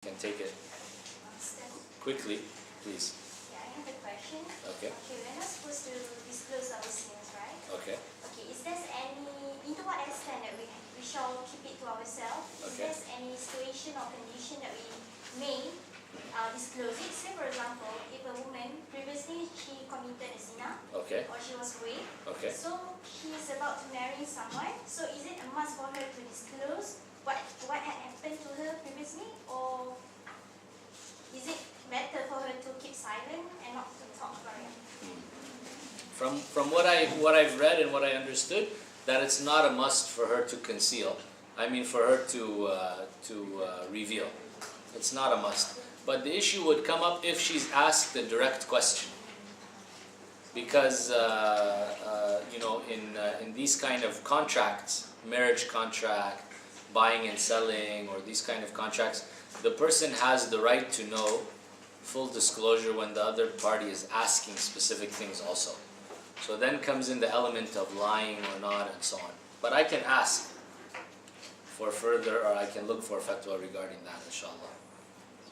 Can take it quickly, please. Yeah, I have a question. Okay. Okay, we're not supposed to disclose our sins, right? Okay. Okay, is there any, into what extent that we shall keep it to ourselves? Okay. Is there any situation or condition that we may disclose it? Say, for example, if a woman previously she committed a zina, Okay. or she was raped, Okay. so she is about to marry someone, so is it a must for her to disclose what had happened to her previously, or is it better for her to keep silent and not to talk about it? From what I've read and what I understood, that it's not a must for her to conceal. I mean, for her to reveal. It's not a must. But the issue would come up if she's asked a direct question, because you know, in these kind of contracts, marriage contract, buying and selling, or these kind of contracts, the person has the right to know full disclosure when the other party is asking specific things also. So then comes in the element of lying or not and so on. But I can ask for further, or I can look for fatwa regarding that, inshallah.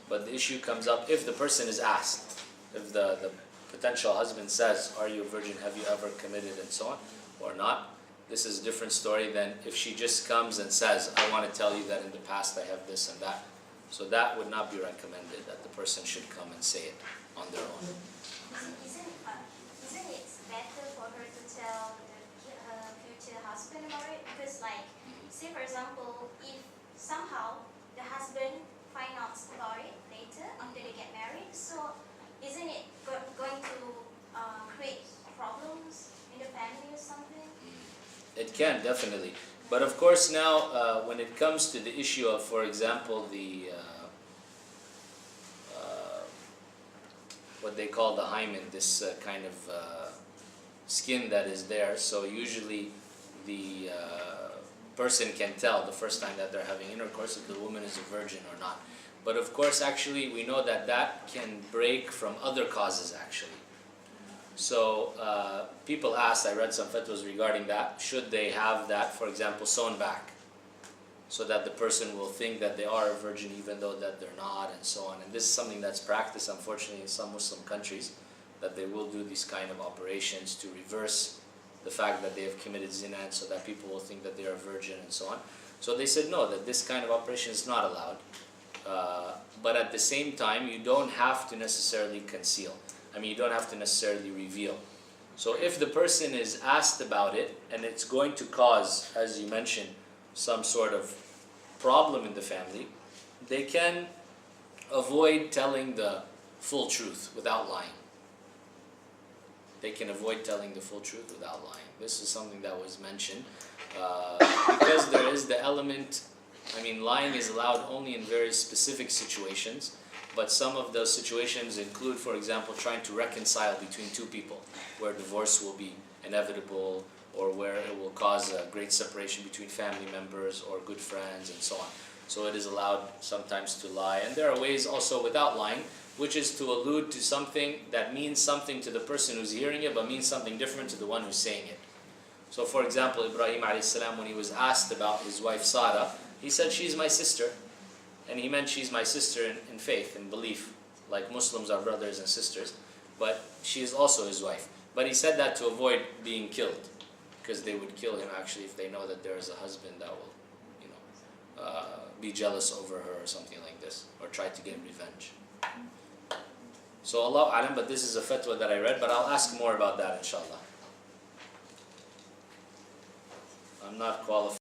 But the issue comes up if the person is asked, if the potential husband says, are you a virgin, have you ever committed and so on, or not. This is a different story than if she just comes and says, I want to tell you that in the past I have this and that. So that would not be recommended, that the person should come and say it on their own. Isn't it better for her to tell her future husband about it? Because, like, say for example, if somehow the husband finds out about it later after they get married, so isn't it going to create problems in the family or something? It can, definitely. But of course now, when it comes to the issue of, for example, the what they call the hymen, this kind of skin that is there, so usually the person can tell the first time that they're having intercourse if the woman is a virgin or not. But of course, actually, we know that that can break from other causes, actually. So people asked, I read some fatwas regarding that, should they have that, for example, sewn back, so that the person will think that they are a virgin even though that they're not, and so on. And this is something that's practiced, unfortunately, in some Muslim countries, that they will do these kind of operations to reverse the fact that they have committed zina, so that people will think that they are a virgin and so on. So they said no, that this kind of operation is not allowed. But at the same time, you don't have to necessarily conceal. I mean, you don't have to necessarily reveal. So if the person is asked about it, and it's going to cause, as you mentioned, some sort of problem in the family, they can avoid telling the full truth without lying. They can avoid telling the full truth without lying. This is something that was mentioned. Because there is the element, I mean, lying is allowed only in very specific situations. But some of those situations include, for example, trying to reconcile between two people, where divorce will be inevitable, or where it will cause a great separation between family members or good friends and so on. So it is allowed sometimes to lie. And there are ways also without lying, which is to allude to something that means something to the person who's hearing it, but means something different to the one who's saying it. So for example, Ibrahim a.s., when he was asked about his wife Sarah, he said, she's my sister. And he meant she's my sister in faith, in belief, like Muslims are brothers and sisters, but she is also his wife. But he said that to avoid being killed, because they would kill him actually if they know that there is a husband that will, you know, be jealous over her or something like this, or try to get revenge. So Allahu A'lam, but this is a fatwa that I read, but I'll ask more about that inshallah. I'm not qualified.